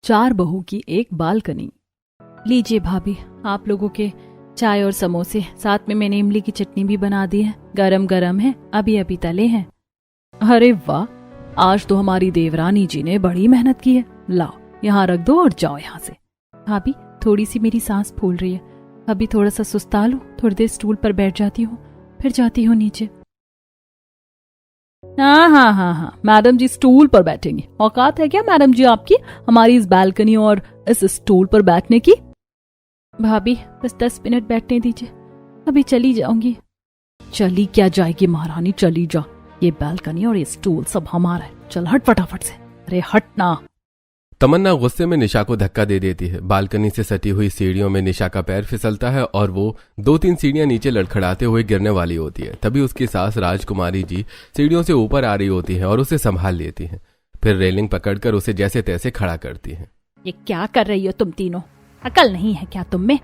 4 बहू की एक बालकनी। लीजिए भाभी, आप लोगों के चाय और समोसे, साथ में मैंने इमली की चटनी भी बना दी है, गरम गरम है, अभी अभी तले हैं। अरे वाह, आज तो हमारी देवरानी जी ने बड़ी मेहनत की है। लाओ यहाँ रख दो और जाओ यहाँ से। भाभी, थोड़ी सी मेरी सांस फूल रही है, अभी थोड़ा सा सुस्ता लूं, थोड़ी देर स्टूल पर बैठ जाती हूँ, फिर जाती हूँ नीचे। हाँ, मैडम जी स्टूल पर बैठेंगी? औकात है क्या मैडम जी आपकी हमारी इस बालकनी और इस स्टूल पर बैठने की? भाभी, बस 10 मिनट बैठने दीजिए, अभी चली जाऊंगी। चली क्या जाएगी महारानी, चली जा। ये बालकनी और ये स्टूल सब हमारा है, चल हट फटाफट से। अरे हट ना। तमन्ना गुस्से में निशा को धक्का दे देती है। बालकनी से सटी हुई सीढ़ियों में निशा का पैर फिसलता है और वो 2-3 सीढ़ियां नीचे लड़खड़ाते हुए गिरने वाली होती है। तभी उसकी सास राजकुमारी जी सीढ़ियों से ऊपर आ रही होती है और उसे संभाल लेती हैं। फिर रेलिंग पकड़कर उसे जैसे तैसे खड़ा करती हैं। ये क्या कर रही हो तुम तीनों? अकल नहीं है क्या तुम में?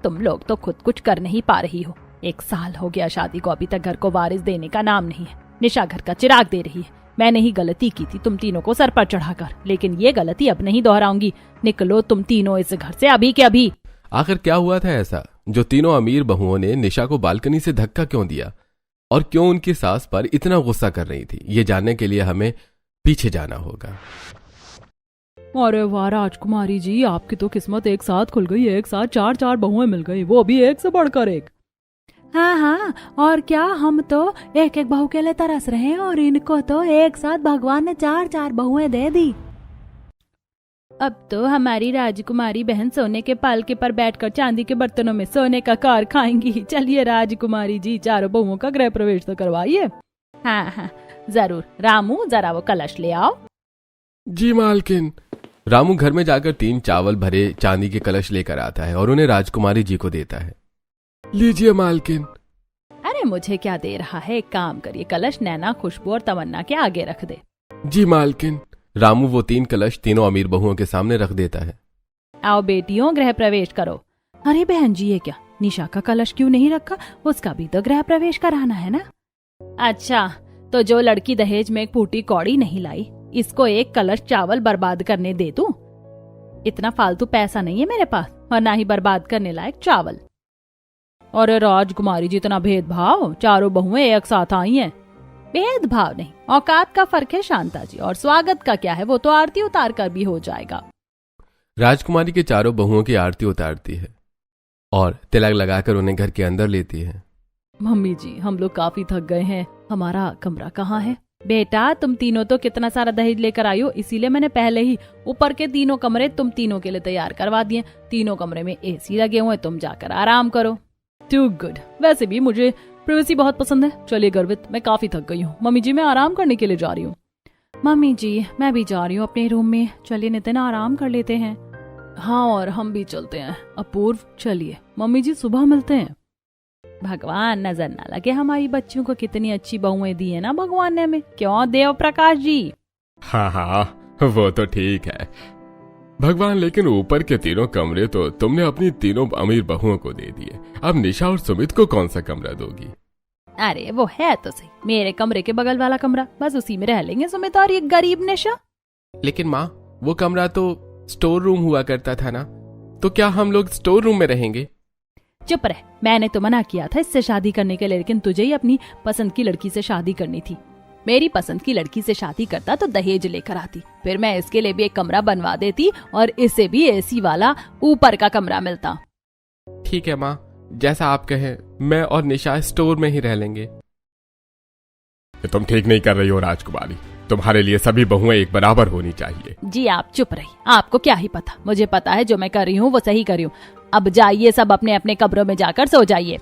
तुम लोग तो खुद कुछ कर नहीं पा रही हो। 1 साल हो गया शादी को, अभी तक घर को वारिस देने का नाम नहीं है। निशा घर का चिराग दे रही है। मैंने ही गलती की थी तुम तीनों को सर पर चढ़ाकर, लेकिन ये गलती अब नहीं दोहराऊंगी। निकलो तुम तीनों इस घर से अभी के अभी। आखिर क्या हुआ था ऐसा जो तीनों अमीर बहुओं ने निशा को बालकनी से धक्का क्यों दिया और क्यों उनकी सास पर इतना गुस्सा कर रही थी? ये जानने के लिए हमें पीछे जाना होगा। अरे वाह राजकुमारी जी, आपकी तो किस्मत एक साथ खुल गई। एक साथ 4 बहुएं मिल गई, वो भी एक से बढ़कर एक। हाँ, और क्या, हम तो एक बहू के लिए तरस रहे हैं और इनको तो एक साथ भगवान ने 4 बहुएं दे दी। अब तो हमारी राजकुमारी बहन सोने के पालके पर बैठकर चांदी के बर्तनों में सोने का कार खाएंगी। चलिए राजकुमारी जी, 4 बहुओं का गृह प्रवेश तो करवाइए। हाँ, जरूर। रामू, जरा वो कलश ले आओ। जी मालकिन। रामू घर में जाकर 3 चावल भरे चांदी के कलश लेकर आता है और उन्हें राजकुमारी जी को देता है। लीजिए मालकिन। अरे मुझे क्या दे रहा है, एक काम करिए, कलश नैना, खुशबू और तमन्ना के आगे रख दे। जी मालकिन। रामू वो 3 कलश तीनों अमीर बहुओं के सामने रख देता है। आओ बेटियों, गृह प्रवेश करो। अरे बहन जी, ये क्या, निशा का कलश क्यों नहीं रखा? उसका भी तो गृह प्रवेश कराना है ना। अच्छा, तो जो लड़की दहेज में एक फूटी कौड़ी नहीं लाई, इसको 1 कलश चावल बर्बाद करने दे दूं? इतना फालतू पैसा नहीं है मेरे पास, और ना ही बर्बाद करने लायक चावल। और राजकुमारी जी, इतना भेदभाव? 4 बहुएं एक साथ आई हैं। भेदभाव नहीं, औकात का फर्क है शांता जी। और स्वागत का क्या है, वो तो आरती उतार कर भी हो जाएगा। राजकुमारी के 4 बहुओं की आरती उतारती है और तिलक लगाकर उन्हें घर के अंदर लेती है। मम्मी जी, हम लोग काफी थक गए हैं, हमारा कमरा कहाँ है? बेटा, तुम तीनों तो कितना सारा दहेज लेकर आई हो, इसीलिए मैंने पहले ही ऊपर के 3 कमरे तुम तीनों के लिए तैयार करवा दिए। 3 कमरे में AC लगे हुए, तुम जाकर आराम करो। Too good. वैसे भी मुझे प्राइवेसी बहुत पसंद है। चलिए गर्वित, मैं काफी थक गई हूँ। मम्मी जी, मैं आराम करने के लिए जा रही हूँ। मम्मी जी, मैं भी जा रही हूँ अपने रूम में। चलिए नितिन, आराम कर लेते हैं। हाँ, और हम भी चलते हैं। अपूर्व, चलिए। मम्मी जी, सुबह मिलते हैं। भगवान नजर ना लगे हमारी बच्चियों को, कितनी अच्छी बहुएं दी है ना भगवान ने हमें। क्यों देव प्रकाश जी? हाँ, वो तो ठीक है भगवान, लेकिन ऊपर के 3 कमरे तो तुमने अपनी 3 अमीर बहुओं को दे दिए। अब निशा और सुमित को कौन सा कमरा दोगी? अरे वो है तो सही, मेरे कमरे के बगल वाला कमरा, बस उसी में रह लेंगे सुमित और ये गरीब निशा। लेकिन माँ, वो कमरा तो स्टोर रूम हुआ करता था ना, तो क्या हम लोग स्टोर रूम में रहेंगे? चुप रह, मैंने तो मना किया था इससे शादी करने के लिए, लेकिन तुझे ही अपनी पसंद की लड़की से शादी करनी थी। मेरी पसंद की लड़की से शादी करता तो दहेज लेकर आती, फिर मैं इसके लिए भी एक कमरा बनवा देती और इसे भी AC वाला ऊपर का कमरा मिलता। ठीक है माँ, जैसा आप कहें। मैं और निशा स्टोर में ही रह लेंगे। तुम ठीक नहीं कर रही हो राजकुमारी, तुम्हारे लिए सभी बहुएं एक बराबर होनी चाहिए। जी आप चुप रहिए, आपको क्या ही पता, मुझे पता है जो मैं कर रही हूँ वो सही कर रही हूँ। अब जाइए सब अपने अपने कमरों में जाकर सो जाइए।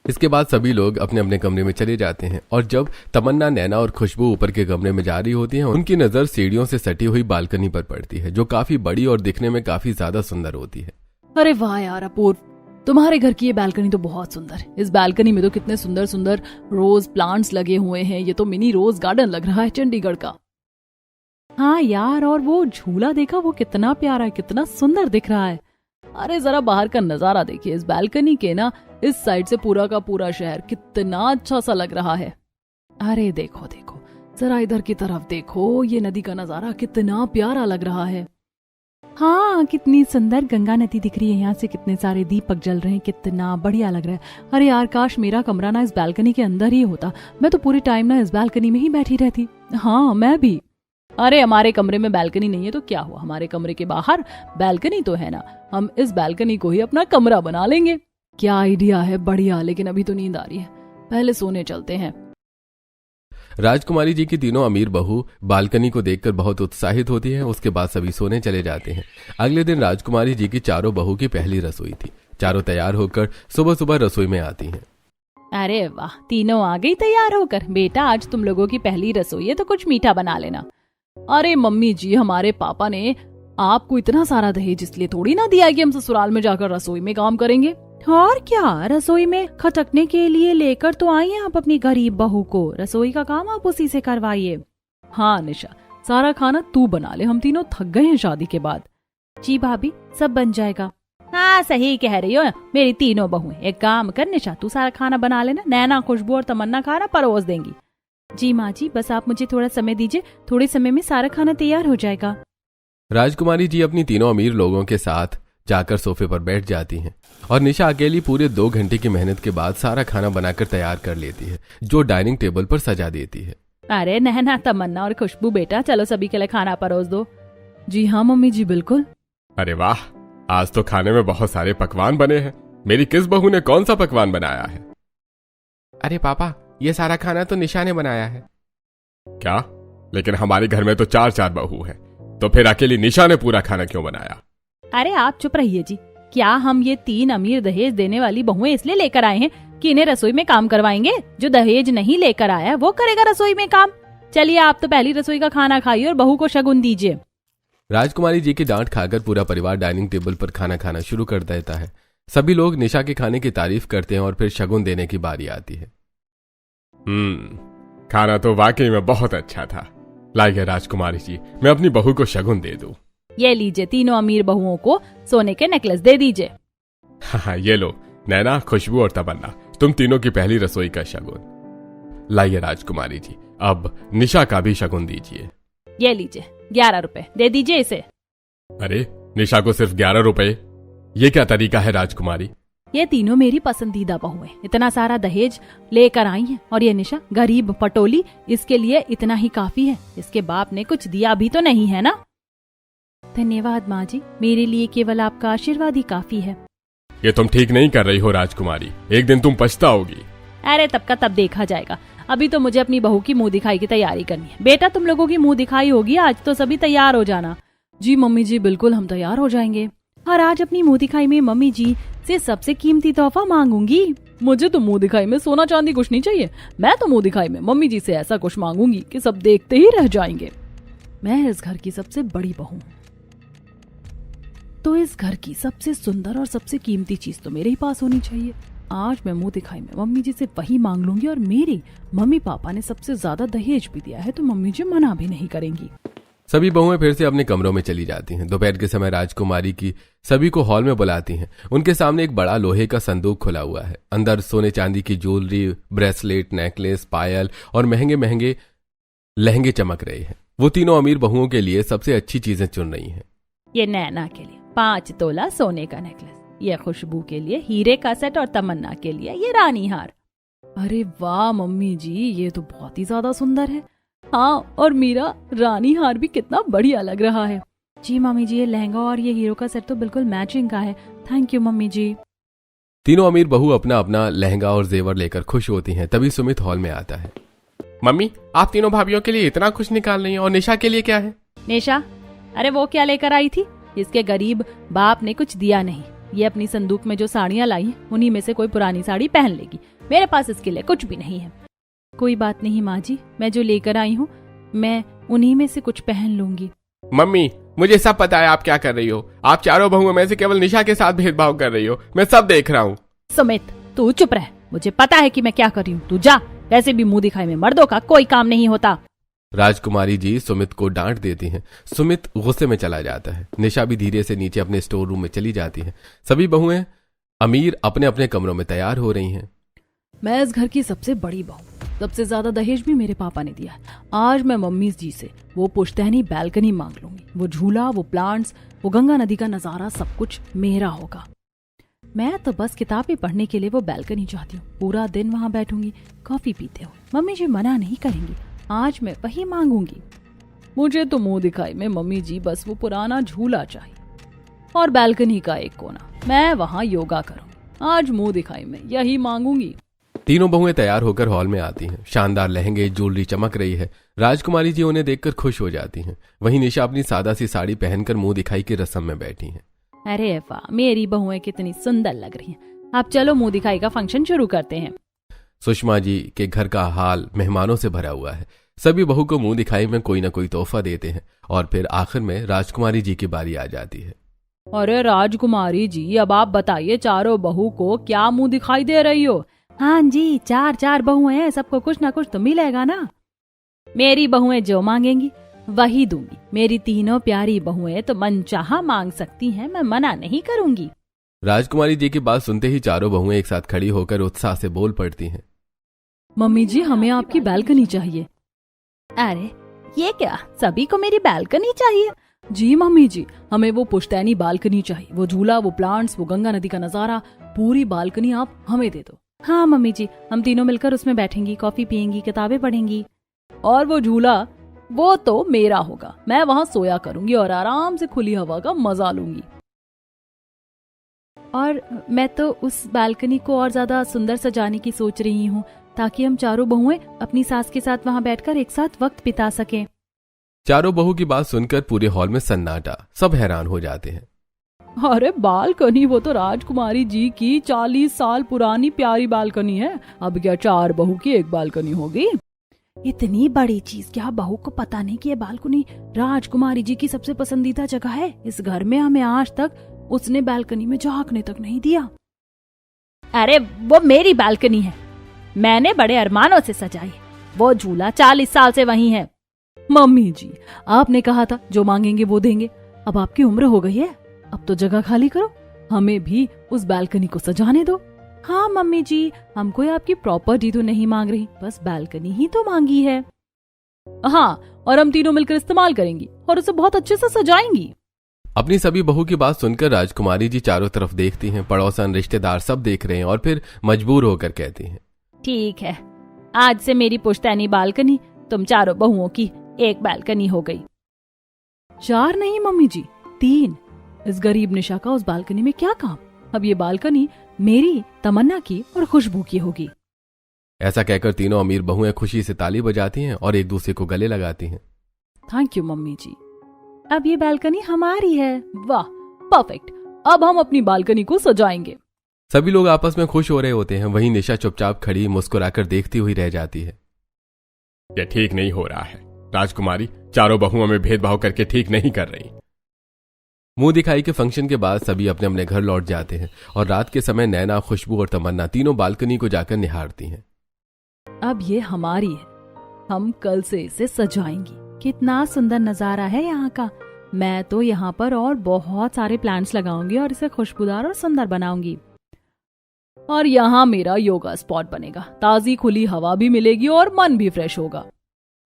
इसके बाद सभी लोग अपने अपने कमरे में चले जाते हैं और जब तमन्ना, नैना और खुशबू ऊपर के कमरे में जा रही होती हैं, उनकी नजर सीढ़ियों से सटी हुई बालकनी पर पड़ती है, जो काफी बड़ी और दिखने में काफी ज्यादा सुंदर होती है। अरे वाह यार अपूर्व, तुम्हारे घर की ये बालकनी तो बहुत सुंदर है। इस बालकनी में तो कितने सुंदर सुंदर रोज प्लांट्स लगे हुए हैं। ये तो मिनी रोज गार्डन लग रहा है चंडीगढ़ का। हाँ यार, और वो झूला देखा, वो कितना प्यारा है, कितना सुंदर दिख रहा है। अरे जरा बाहर का नजारा देखिए, इस बालकनी के ना इस साइड से पूरा का पूरा शहर कितना अच्छा सा लग रहा है। अरे देखो देखो, जरा इधर की तरफ देखो, ये नदी का नजारा कितना प्यारा लग रहा है। हाँ, कितनी सुंदर गंगा नदी दिख रही है यहाँ से, कितने सारे दीपक जल रहे हैं, कितना बढ़िया लग रहा है। अरे यार, काश मेरा कमरा ना इस बालकनी के अंदर ही होता, मैं तो पूरे टाइम ना इस बालकनी में ही बैठी रहती। हाँ, मैं भी। अरे हमारे कमरे में बालकनी नहीं है तो क्या हुआ, हमारे कमरे के बाहर बालकनी तो है ना, हम इस बालकनी को ही अपना कमरा बना लेंगे। क्या आइडिया है, बढ़िया। लेकिन अभी तो नींद आ रही है, पहले सोने चलते हैं। राजकुमारी जी की तीनों अमीर बहू बालकनी को देखकर बहुत उत्साहित होती है। उसके बाद सभी सोने चले जाते हैं। अगले दिन राजकुमारी जी की चारों बहू की पहली रसोई थी। चारों तैयार होकर सुबह सुबह रसोई में आती हैं। अरे वाह, तीनों आ गई तैयार होकर। बेटा, आज तुम लोगों की पहली रसोई है तो कुछ मीठा बना लेना। अरे मम्मी जी, हमारे पापा ने आपको इतना सारा दहेज इसलिए थोड़ी ना दिया कि हम ससुराल में जाकर रसोई में काम करेंगे। और क्या, रसोई में खटकने के लिए लेकर तो आई हैं आप अपनी गरीब बहू को, रसोई का काम आप उसी से करवाइए। हाँ निशा, सारा खाना तू बना ले, हम तीनों थक गए हैं शादी के बाद। जी भाभी, सब बन जाएगा। हाँ सही कह रही हो, मेरी तीनों बहुएं। एक काम कर निशा, तू सारा खाना बना लेना, नैना, खुशबू और तमन्ना खाना परोस देंगी। जी माँ जी, बस आप मुझे थोड़ा समय दीजिए, थोड़े समय में सारा खाना तैयार हो जाएगा। राजकुमारी जी अपनी तीनों अमीर लोगों के साथ जाकर सोफे पर बैठ जाती हैं और निशा अकेली पूरे 2 घंटे की मेहनत के बाद सारा खाना बनाकर तैयार कर लेती है, जो डाइनिंग टेबल पर सजा देती है। अरे नैना, तमन्ना और खुशबू, बेटा चलो सभी के लिए खाना परोस दो। जी हाँ मम्मी जी, बिल्कुल। अरे वाह, आज तो खाने में बहुत सारे पकवान बने हैं। मेरी किस बहू ने कौन सा पकवान बनाया है? अरे पापा, ये सारा खाना तो निशा ने बनाया है। क्या? लेकिन हमारे घर में तो 4 बहू हैं, तो फिर अकेली निशा ने पूरा खाना क्यों बनाया? अरे आप चुप रहिए जी। क्या हम ये 3 अमीर दहेज देने वाली बहुएं इसलिए लेकर आए हैं कि इन्हें रसोई में काम करवाएंगे? जो दहेज नहीं लेकर आया वो करेगा रसोई में काम। चलिए, आप तो पहली रसोई का खाना खाइए और बहू को शगुन दीजिए। राजकुमारी जी की डांट खाकर पूरा परिवार डाइनिंग टेबल पर खाना खाना शुरू कर देता है। सभी लोग निशा के खाने की तारीफ करते हैं और फिर शगुन देने की बारी आती है। खाना तो वाकई में बहुत अच्छा था। लाइए राजकुमारी जी, मैं अपनी बहू को शगुन दे दूं। ये लीजिए, तीनों अमीर बहुओं को सोने के नेकलेस दे दीजिए। हाँ, ये लो नैना, खुशबू और तमन्ना, तुम तीनों की पहली रसोई का शगुन। लाइए राजकुमारी जी, अब निशा का भी शगुन दीजिए। ये लीजिए, 11 रुपए दे दीजिए इसे। अरे, निशा को सिर्फ 11 रुपए? ये क्या तरीका है राजकुमारी? ये तीनों मेरी पसंदीदा बहुएं, इतना सारा दहेज लेकर आई हैं और ये निशा गरीब पटोली, इसके लिए इतना ही काफी है। इसके बाप ने कुछ दिया भी तो नहीं है ना। धन्यवाद माँ जी, मेरे लिए केवल आपका आशीर्वाद ही काफी है। ये तुम ठीक नहीं कर रही हो राजकुमारी, एक दिन तुम पछताओगी। अरे तब का तब देखा जाएगा, अभी तो मुझे अपनी बहू की मुंह दिखाई की तैयारी करनी है। बेटा, तुम लोगों की मुंह दिखाई होगी आज, तो सभी तैयार हो जाना। जी मम्मी जी, बिल्कुल हम तैयार हो जाएंगे। और आज अपनी मुंह दिखाई में मम्मी जी से सबसे कीमती तोहफा मांगूंगी। मुझे तो मुंह दिखाई में सोना चांदी कुछ नहीं चाहिए, मैं तो मुंह दिखाई में मम्मी जी से ऐसा कुछ मांगूंगी कि सब देखते ही रह जाएंगे। मैं इस घर की सबसे बड़ी बहू हूँ, तो इस घर की सबसे सुंदर और सबसे कीमती चीज तो मेरे ही पास होनी चाहिए। आज मैं मुंह दिखाई में मम्मी जी से वही मांग लूंगी, और मेरी मम्मी पापा ने सबसे ज्यादा दहेज भी दिया है तो मम्मी जी मना भी नहीं करेंगी। सभी बहुएं फिर से अपने कमरों में चली जाती हैं। दोपहर के समय राजकुमारी की सभी को हॉल में बुलाती हैं। उनके सामने एक बड़ा लोहे का संदूक खुला हुआ है। अंदर सोने चांदी की ज्वेलरी, ब्रेसलेट, नेकलेस, पायल और महंगे महंगे लहंगे चमक रहे हैं। वो तीनों अमीर बहुओं के लिए सबसे अच्छी चीजें चुन रही हैं। ये नैना के लिए 5 तोला सोने का नेकलेस, ये खुशबू के लिए हीरे का सेट और तमन्ना के लिए ये रानी हार। अरे वाह मम्मी जी, ये तो बहुत ही ज्यादा सुंदर है। हाँ, और मेरा रानी हार भी कितना बढ़िया लग रहा है। जी मम्मी जी, ये लहंगा और ये हीरो का सेट तो बिल्कुल मैचिंग का है। थैंक यू मम्मी जी। तीनों अमीर बहू अपना अपना लहंगा और जेवर लेकर खुश होती हैं। तभी सुमित हॉल में आता है। मम्मी, आप तीनों भाभियों के लिए इतना कुछ निकाल रही हैं, और निशा के लिए क्या है? निशा, अरे वो क्या लेकर आई थी? इसके गरीब बाप ने कुछ दिया नहीं। ये अपनी संदूक में जो साड़ियाँ लाई हैं, उन्हीं में से कोई पुरानी साड़ी पहन लेगी। मेरे पास इसके लिए कुछ भी नहीं है। कोई बात नहीं माँ जी, मैं जो लेकर आई हूँ मैं उन्हीं में से कुछ पहन लूंगी। मम्मी, मुझे सब पता है आप क्या कर रही हो। आप चारों बहुओं में से केवल निशा के साथ भेदभाव कर रही हो, मैं सब देख रहा हूँ। सुमित, तू चुप रह, मुझे पता है कि मैं क्या कर रही हूँ। तू जा, वैसे भी मुंह दिखाई में मर्दों का कोई काम नहीं होता। राजकुमारी जी सुमित को डांट देती हैं। सुमित गुस्से में चला जाता है। निशा भी धीरे से नीचे अपने स्टोर रूम में चली जाती है। सभी बहुएं अमीर अपने अपने कमरों में तैयार हो रही हैं। मैं इस घर की सबसे बड़ी बहू, सबसे ज्यादा दहेज भी मेरे पापा ने दिया है। आज मैं मम्मी जी से वो पुश्तैनी बैल्कनी मांग लूंगी। वो झूला, वो प्लांट्स, वो गंगा नदी का नजारा, सब कुछ मेरा होगा। मैं तो बस किताबें पढ़ने के लिए वो बैल्कनी चाहती हूँ। पूरा दिन वहां बैठूंगी कॉफी पीते हुए। मम्मी जी मना नहीं करेंगी। आज मैं वही मांगूंगी। मुझे तो मुंह दिखाई में मम्मी जी बस वो पुराना झूला चाहिए और बैल्कनी का एक कोना। मैं वहां योगा करूंगी। आज मुंह दिखाई में यही मांगूंगी। तीनों बहुएं तैयार होकर हॉल में आती हैं। शानदार लहंगे, ज्वेलरी चमक रही है। राजकुमारी जी उन्हें देखकर खुश हो जाती हैं। वहीं निशा अपनी सादा सी साड़ी पहनकर मुंह दिखाई की रस्म में बैठी हैं। अरे वाह, मेरी बहुएं कितनी सुंदर लग रही हैं। अब चलो मुंह दिखाई का फंक्शन शुरू करते हैं। सुषमा जी के घर का हाल मेहमानों से भरा हुआ है। सभी बहू को मुंह दिखाई में कोई ना कोई तोहफा देते हैं और फिर आखिर में राजकुमारी जी की बारी आ जाती है। अरे राजकुमारी जी, अब आप बताइए चारों बहू को क्या मुंह दिखाई दे रही हो? हाँ जी, चार बहुएं हैं, सबको कुछ ना कुछ तो मिलेगा ना। मेरी बहुएं जो मांगेंगी वही दूंगी। मेरी तीनों प्यारी बहुएं तो मनचाहा मांग सकती हैं, मैं मना नहीं करूंगी। राजकुमारी जी की बात सुनते ही चारों बहुएं एक साथ खड़ी होकर उत्साह से बोल पड़ती हैं। मम्मी जी, हमें आपकी बैल्कनी चाहिए। अरे ये क्या, सभी को मेरी बैल्कनी चाहिए? जी मम्मी जी, हमें वो पुश्तैनी बालकनी चाहिए। वो झूला, वो प्लांट्स, वो गंगा नदी का नजारा, पूरी बालकनी आप हमें दे दो। हाँ मम्मी जी, हम तीनों मिलकर उसमें बैठेंगी, कॉफी पियेंगी, किताबें पढ़ेंगी। और वो झूला, वो तो मेरा होगा। मैं वहां सोया करूंगी और आराम से खुली हवा का मजा लूंगी। और मैं तो उस बालकनी को और ज्यादा सुंदर सजाने की सोच रही हूँ, ताकि हम चारों बहुएं अपनी सास के साथ वहां बैठकर एक साथ वक्त बिता सकें। चारों बहू की बात सुनकर पूरे हॉल में सन्नाटा। सब हैरान हो जाते हैं। अरे बालकनी, वो तो राजकुमारी जी की 40 साल पुरानी प्यारी बालकनी है। अब क्या चार बहू की एक बालकनी होगी? इतनी बड़ी चीज, क्या बहू को पता नहीं कि ये बालकनी राजकुमारी जी की सबसे पसंदीदा जगह है? इस घर में हमें आज तक उसने बालकनी में झांकने तक नहीं दिया। अरे वो मेरी बालकनी है, मैंने बड़े अरमानों से सजाई। वो झूला 40 साल से वहीं है। मम्मी जी, आपने कहा था जो मांगेंगे वो देंगे। अब आपकी उम्र हो गई है, अब तो जगह खाली करो, हमें भी उस बालकनी को सजाने दो। हाँ मम्मी जी, हम कोई आपकी प्रॉपर्टी तो नहीं मांग रही, बस बालकनी ही तो मांगी है। हाँ, और हम तीनों मिलकर इस्तेमाल करेंगी और उसे बहुत अच्छे से सजाएंगी। अपनी सभी बहू की बात सुनकर राजकुमारी जी चारों तरफ देखती हैं। पड़ोसन, रिश्तेदार सब देख रहे हैं और फिर मजबूर होकर कहती हैं, ठीक है, आज से मेरी पुश्तैनी बालकनी तुम चारों बहुओं की एक बालकनी हो गई। 4 नहीं मम्मी जी, 3। इस गरीब निशा का उस बालकनी में क्या काम? अब ये बालकनी मेरी, तमन्ना की और खुशबू की होगी। ऐसा कहकर तीनों अमीर बहुएं खुशी से ताली बजाती हैं और एक दूसरे को गले लगाती हैं। थैंक यू मम्मी जी, अब ये बालकनी हमारी है। वाह, परफेक्ट। अब हम अपनी बालकनी को सजाएंगे। सभी लोग आपस में खुश हो रहे होते हैं। वहीं निशा चुपचाप खड़ी मुस्कुराकर देखती हुई रह जाती है। ये ठीक नहीं हो रहा है। राजकुमारी चारों बहुओं में भेदभाव करके ठीक नहीं कर रही। मुंह दिखाई के फंक्शन के बाद सभी अपने अपने घर लौट जाते हैं और रात के समय नैना, खुशबू और तमन्ना तीनों बालकनी को जाकर निहारती हैं। अब ये हमारी है, हम कल से इसे सजाएंगी। कितना सुंदर नजारा है यहाँ का। मैं तो यहाँ पर और बहुत सारे प्लांट्स लगाऊंगी और इसे खुशबूदार और सुंदर बनाऊंगी। और यहाँ मेरा योगा स्पॉट बनेगा, ताजी खुली हवा भी मिलेगी और मन भी फ्रेश होगा।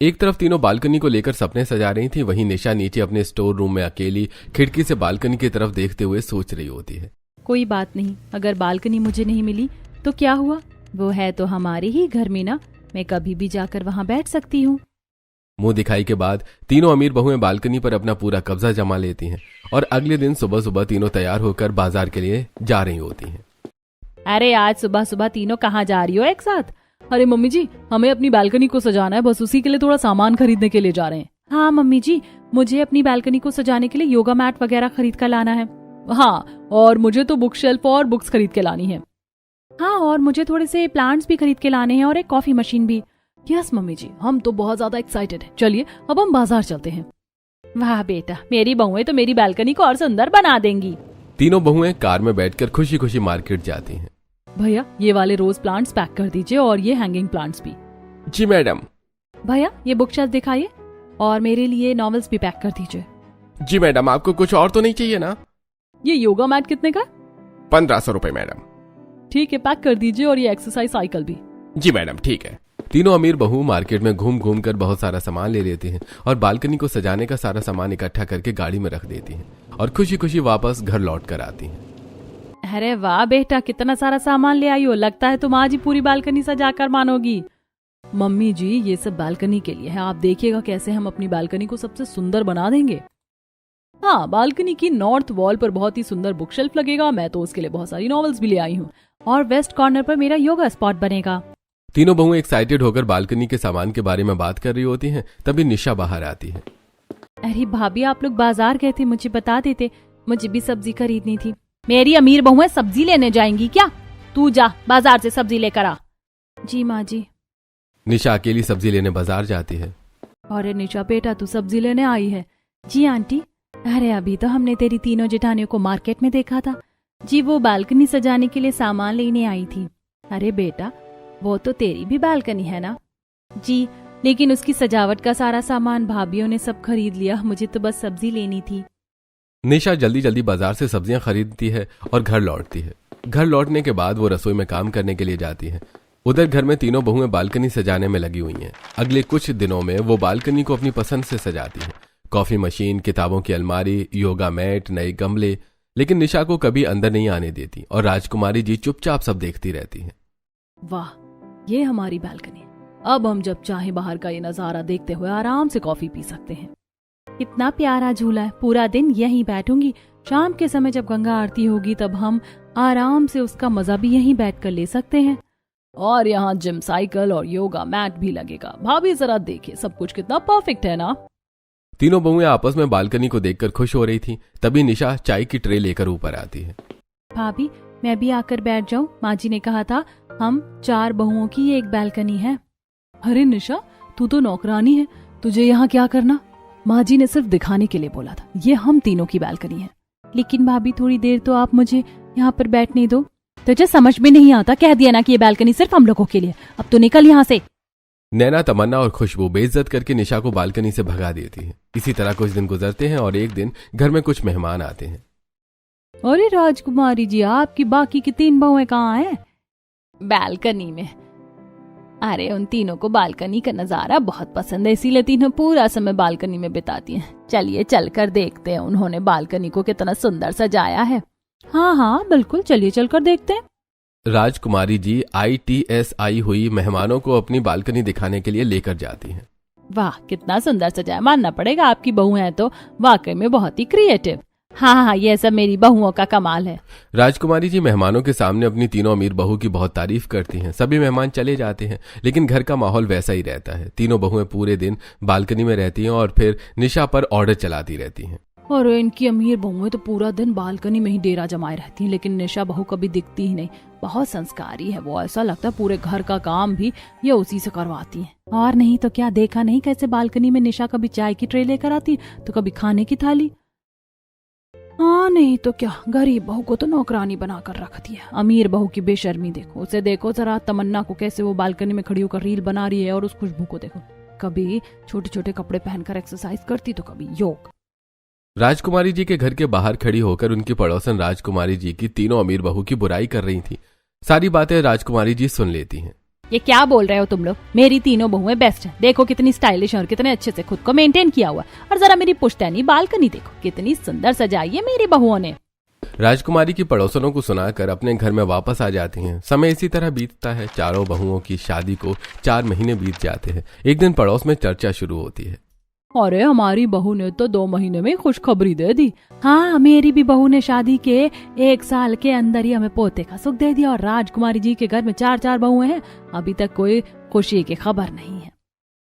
एक तरफ तीनों बालकनी को लेकर सपने सजा रही थी, वहीं निशा नीचे अपने स्टोर रूम में अकेली खिड़की से बालकनी की तरफ देखते हुए सोच रही होती है। कोई बात नहीं, अगर बालकनी मुझे नहीं मिली तो क्या हुआ, वो है तो हमारे ही घर में ना, मैं कभी भी जाकर वहाँ बैठ सकती हूँ। मुंह दिखाई के बाद तीनों अमीर बहुएं बालकनी पर अपना पूरा कब्जा जमा लेती हैं और अगले दिन सुबह सुबह तीनों तैयार होकर बाजार के लिए जा रही होती हैं। अरे आज सुबह सुबह तीनों कहाँ जा रही हो एक साथ? अरे मम्मी जी, हमें अपनी बालकनी को सजाना है, बस उसी के लिए थोड़ा सामान खरीदने के लिए जा रहे हैं। हाँ मम्मी जी, मुझे अपनी बालकनी को सजाने के लिए योगा मैट वगैरह खरीद कर लाना है। हाँ, और मुझे तो बुक शेल्फ और बुक्स खरीद के लानी है। हाँ, और मुझे थोड़े से प्लांट्स भी खरीद के लाने हैं और एक कॉफी मशीन भी। यस मम्मी जी, हम तो बहुत ज्यादा एक्साइटेड हैं। चलिए अब हम बाजार चलते हैं। वाह बेटा, मेरी बहुएं तो मेरी बालकनी को और सुंदर बना देंगी। तीनों बहुएं कार में बैठकर खुशी खुशी मार्केट जाती हैं। भैया, ये वाले रोज प्लांट्स पैक कर दीजिए और ये हैंगिंग प्लांट्स भी। जी मैडम। भैया, ये बुक शेल्फ दिखाइए और मेरे लिए नॉवेल्स भी पैक कर दीजिए। जी मैडम, आपको कुछ और तो नहीं चाहिए ना? ये योगा मैट कितने का? 1500 रुपए मैडम। ठीक है, पैक कर दीजिए और ये एक्सरसाइज साइकिल भी। जी मैडम ठीक है। तीनों अमीर बहू मार्केट में घूम घूम कर बहुत सारा सामान ले लेती हैं और बालकनी को सजाने का सारा सामान इकट्ठा करके गाड़ी में रख देती हैं और खुशी खुशी वापस घर लौट कर आती हैं। अरे वाह बेटा, कितना सारा सामान ले आई हो, लगता है तुम आज ही पूरी बालकनी सजाकर मानोगी। मम्मी जी, ये सब बालकनी के लिए है, आप देखिएगा कैसे हम अपनी बालकनी को सबसे सुंदर बना देंगे। हाँ, बालकनी की नॉर्थ वॉल पर बहुत ही सुंदर बुक शेल्फ लगेगा, मैं तो उसके लिए बहुत सारी नॉवेल्स भी ले आई हूँ, और वेस्ट कॉर्नर पर मेरा योगा स्पॉट बनेगा। तीनों बहू एक्साइटेड होकर बालकनी के सामान के बारे में बात कर रही होती हैं, तभी निशा बाहर आती है। अरे भाभी, आप लोग बाजार गए थे, मुझे बता देते, मुझे भी सब्जी खरीदनी थी। मेरी अमीर बहुएं सब्जी लेने जाएंगी क्या? तू जा बाजार से सब्जी लेकर आ। जी माँ जी। निशा अकेली सब्जी लेने बाजार जाती है। अरे निशा बेटा, तू सब्जी लेने आई है? जी आंटी। अरे अभी तो हमने तेरी तीनों जेठानियों को मार्केट में देखा था। जी, वो बालकनी सजाने के लिए सामान लेने आई थी। अरे बेटा, वो तो तेरी भी बालकनी है ना? जी, लेकिन उसकी सजावट का सारा सामान भाभीयों ने सब खरीद लिया, मुझे तो बस सब्जी लेनी थी। निशा जल्दी जल्दी बाजार से सब्जियां खरीदती है और घर लौटती है। घर लौटने के बाद वो रसोई में काम करने के लिए जाती है। उधर घर में तीनों बहुएं बालकनी सजाने में लगी हुई हैं। अगले कुछ दिनों में वो बालकनी को अपनी पसंद से सजाती है। कॉफी मशीन, किताबों की अलमारी, योगा मैट, नए गमले, लेकिन निशा को कभी अंदर नहीं आने देती और राजकुमारी जी चुपचाप सब देखती रहती हैं। वाह, ये हमारी बालकनी। अब हम जब चाहे बाहर का ये नजारा देखते हुए आराम से कॉफी पी सकते हैं। इतना प्यारा झूला है, पूरा दिन यहीं बैठूंगी। शाम के समय जब गंगा आरती होगी तब हम आराम से उसका मजा भी यहीं बैठकर ले सकते हैं। और यहाँ जिम साइकिल और योगा मैट भी लगेगा। भाभी जरा देखिए, सब कुछ कितना परफेक्ट है ना। तीनों बहुएं आपस में बालकनी को देखकर खुश हो रही थीं। तभी निशा चाय की ट्रे लेकर ऊपर आती है। भाभी, मैं भी आकर बैठ जाऊं? माँ जी ने कहा था हम 4 बहुओं की एक बालकनी है। अरे निशा, तू तो नौकरानी है, तुझे यहाँ क्या करना? माँ जी ने सिर्फ दिखाने के लिए बोला था, ये हम तीनों की बालकनी है। लेकिन भाभी, थोड़ी देर तो आप मुझे यहाँ पर बैठने दो। तुझे समझ में नहीं आता? कह दिया ना कि ये बालकनी सिर्फ हम लोगों के लिए। अब तो निकल यहाँ से। नैना, तमन्ना और खुशबू बेइज्जत करके निशा को बालकनी से भगा देती है। इसी तरह कुछ दिन गुजरते हैं और एक दिन घर में कुछ मेहमान आते हैं। अरे राजकुमारी जी, आपकी बाकी की 3 बहुएं कहाँ हैं? बालकनी में। अरे उन तीनों को बालकनी का नजारा बहुत पसंद है, इसीलिए तीनों पूरा समय बालकनी में बिताती हैं। चलिए चलकर देखते हैं उन्होंने बालकनी को कितना सुंदर सजाया है। हाँ हाँ बिल्कुल, चलिए चलकर देखते हैं। राजकुमारी जी ITS आई हुई मेहमानों को अपनी बालकनी दिखाने के लिए लेकर जाती हैं। वाह, कितना सुंदर सजाया, मानना पड़ेगा आपकी बहू है तो वाकई में बहुत ही क्रिएटिव। हाँ हाँ, ये सब मेरी बहुओं का कमाल है। राजकुमारी जी मेहमानों के सामने अपनी तीनों अमीर बहू की बहुत तारीफ करती हैं। सभी मेहमान चले जाते हैं, लेकिन घर का माहौल वैसा ही रहता है। तीनों बहुएं पूरे दिन बालकनी में रहती हैं और फिर निशा पर ऑर्डर चलाती रहती हैं। और इनकी अमीर बहुएं तो पूरा दिन बालकनी में ही डेरा जमाए रहती हैं, लेकिन निशा बहू कभी दिखती ही नहीं। बहुत संस्कारी है वो, ऐसा लगता है पूरे घर का काम भी ये उसी से करवाती है। और नहीं तो क्या, देखा नहीं कैसे बालकनी में निशा कभी चाय की ट्रे लेकर आती तो कभी खाने की थाली। हाँ नहीं तो क्या, गरीब बहू को तो नौकरानी बनाकर रख दिया। अमीर बहू की बेशर्मी देखो, उसे देखो जरा, तमन्ना को कैसे वो बालकनी में खड़ी होकर रील बना रही है, और उस खुशबू को देखो, कभी छोटे छोटे कपड़े पहनकर एक्सरसाइज करती तो कभी योग। राजकुमारी जी के घर के बाहर खड़ी होकर उनकी पड़ोसन राजकुमारी जी की तीनों अमीर बहू की बुराई कर रही थी। सारी बातें राजकुमारी जी सुन लेती हैं। ये क्या बोल रहे हो तुम लोग? मेरी तीनों बहुएं बेस्ट हैं। देखो कितनी स्टाइलिश और कितने अच्छे से खुद को मेंटेन किया हुआ। और जरा मेरी पुश्तैनी बालकनी देखो, कितनी सुंदर सजाई है मेरी बहुओं ने। राजकुमारी की पड़ोसनों को सुनाकर अपने घर में वापस आ जाती हैं। समय इसी तरह बीतता है। चारों बहुओं की शादी को 4 महीने बीत जाते हैं। एक दिन पड़ोस में चर्चा शुरू होती है। अरे हमारी बहू ने तो 2 महीने में खुशखबरी दे दी। हाँ, मेरी भी बहू ने शादी के 1 साल के अंदर ही हमें पोते का सुख दे दिया। और राजकुमारी जी के घर में 4 बहुएं हैं, अभी तक कोई खुशी की खबर नहीं है।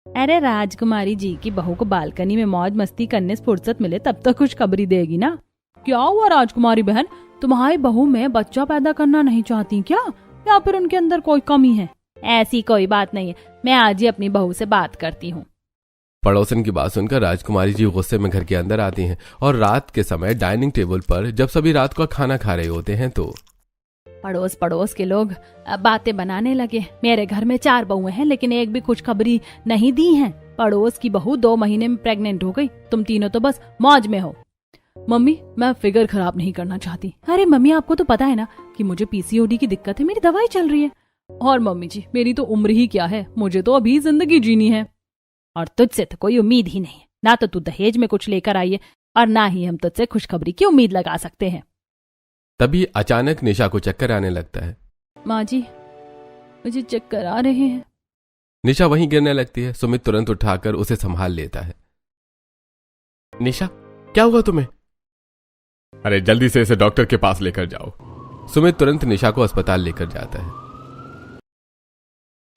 अरे राजकुमारी जी की बहू को बालकनी में मौज मस्ती करने से फुर्सत मिले तब तो खुशखबरी देगी ना। क्या हुआ राजकुमारी बहन, तुम्हारी बहू में बच्चा पैदा करना नहीं चाहती क्या, या फिर उनके अंदर कोई कमी है? ऐसी कोई बात नहीं है, मैं आज ही अपनी बहू से बात करती हूँ। पड़ोसन की बात सुनकर राजकुमारी जी गुस्से में घर के अंदर आती हैं और रात के समय डाइनिंग टेबल पर जब सभी रात को खाना खा रहे होते हैं तो पड़ोस के लोग बातें बनाने लगे। मेरे घर में 4 बहुएं हैं, लेकिन एक भी खुशखबरी नहीं दी है। पड़ोस की बहू 2 महीने में प्रेग्नेंट हो गई, तुम तीनों तो बस मौज में हो। मम्मी, मैं फिगर खराब नहीं करना चाहती। अरे मम्मी, आपको तो पता है ना कि मुझे PCOD की दिक्कत है, मेरी दवाई चल रही है। और मम्मी जी, मेरी तो उम्र ही क्या है, मुझे तो अभी जिंदगी जीनी है। और तुझसे तो कोई उम्मीद ही नहीं है, ना तो तू दहेज में कुछ लेकर आई है और ना ही हम तुझसे खुशखबरी की उम्मीद लगा सकते हैं। तभी अचानक निशा को चक्कर आने लगता है। माँ जी, मुझे चक्कर आ रहे हैं। निशा वहीं गिरने लगती है। सुमित तुरंत उठाकर उसे संभाल लेता है। निशा, क्या हुआ तुम्हें? अरे जल्दी से इसे डॉक्टर के पास लेकर जाओ। सुमित तुरंत निशा को अस्पताल लेकर जाता है।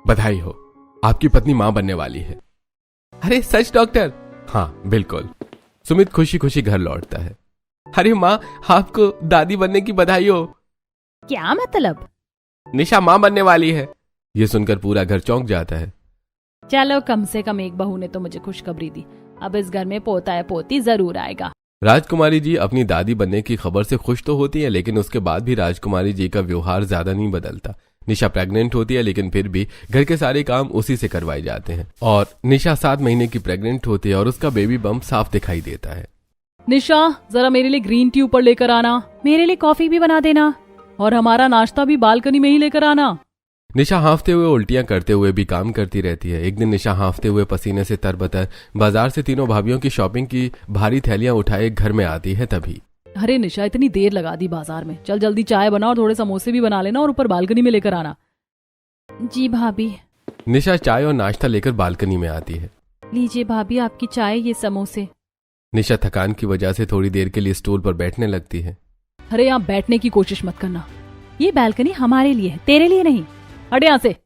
बधाई हो, आपकी पत्नी मां बनने वाली है। अरे सच डॉक्टर? हाँ बिल्कुल। सुमित खुशी खुशी घर लौटता है। अरे मां, आपको दादी बनने की बधाई हो। क्या मतलब? निशा मां बनने वाली है। यह सुनकर पूरा घर चौंक जाता है। चलो, कम से कम एक बहू ने तो मुझे खुशखबरी दी। अब इस घर में पोता या पोती जरूर आएगा। राजकुमारी जी अपनी दादी बनने की खबर से खुश तो होती है, लेकिन उसके बाद भी राजकुमारी जी का व्यवहार ज्यादा नहीं बदलता। निशा प्रेग्नेंट होती है, लेकिन फिर भी घर के सारे काम उसी से करवाए जाते हैं। और निशा 7 महीने की प्रेग्नेंट होती है और उसका बेबी बम्प साफ दिखाई देता है। निशा, जरा मेरे लिए ग्रीन टी ऊपर लेकर आना, मेरे लिए कॉफी भी बना देना और हमारा नाश्ता भी बालकनी में ही लेकर आना। निशा हांफते हुए उल्टियां करते हुए भी काम करती रहती है। एक दिन निशा हांफते हुए पसीने से तरबतर बाजार से तीनों भाभियों की शॉपिंग की भारी थैलियां उठाए घर में आती है। तभी अरे निशा, इतनी देर लगा दी बाजार में, चल जल्दी चाय बना और थोड़े समोसे भी बना लेना और ऊपर बालकनी में लेकर आना। जी भाभी। निशा चाय और नाश्ता लेकर बालकनी में आती है। लीजिए भाभी, आपकी चाय, ये समोसे। निशा थकान की वजह से थोड़ी देर के लिए स्टूल पर बैठने लगती है। अरे यहाँ बैठने की कोशिश मत करना, ये बालकनी हमारे लिए है, तेरे लिए नहीं। हट यहाँ से।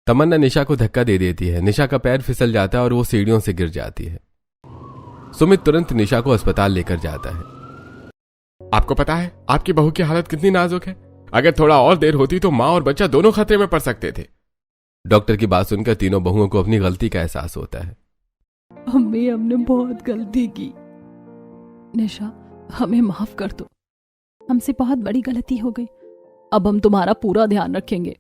तमन्ना निशा को धक्का दे देती है। निशा का पैर फिसल जाता है और वो सीढ़ियों से गिर जाती है। सुमित तुरंत निशा को अस्पताल लेकर जाता है। आपको पता है आपकी बहू की हालत कितनी नाजुक है? अगर थोड़ा और देर होती तो माँ और बच्चा दोनों खतरे में पड़ सकते थे। डॉक्टर की बात सुनकर तीनों बहुओं को अपनी गलती का एहसास होता है। अम्मी, हमने बहुत गलती की। निशा, हमें माफ कर दो, हमसे बहुत बड़ी गलती हो गई। अब हम तुम्हारा पूरा ध्यान रखेंगे।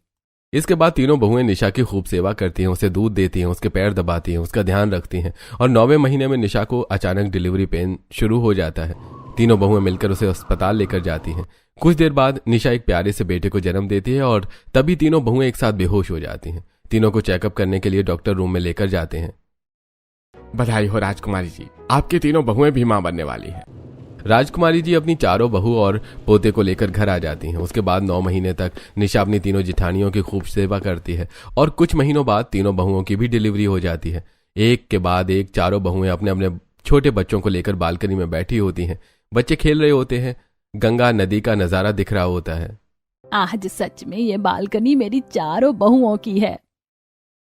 इसके बाद तीनों बहुएं निशा की खूब सेवा करती हैं, उसे दूध देती हैं, उसके पैर दबाती हैं, उसका ध्यान रखती हैं। और 9वें महीने में निशा को अचानक डिलीवरी पेन शुरू हो जाता है। तीनों बहुएं मिलकर उसे अस्पताल लेकर जाती हैं। कुछ देर बाद निशा एक प्यारे से बेटे को जन्म देती है और तभी तीनों बहुएं एक साथ बेहोश हो जाती हैं। तीनों को चेकअप करने के लिए डॉक्टर रूम में लेकर जाते हैं। बधाई हो राजकुमारी जी, आपकी तीनों बहुएं भी मां बनने वाली हैं। राजकुमारी जी अपनी चारों बहू और पोते को लेकर घर आ जाती हैं। उसके बाद 9 महीने तक निशा अपनी तीनों जिठानियों की खूब सेवा करती है और कुछ महीनों बाद तीनों बहुओं की भी डिलीवरी हो जाती है। एक के बाद एक चारों बहुएं अपने अपने छोटे बच्चों को लेकर बालकनी में बैठी होती हैं। बच्चे खेल रहे होते हैं। गंगा नदी का नजारा दिख रहा होता है। आज सच में ये बालकनी मेरी चारों बहुओं की है।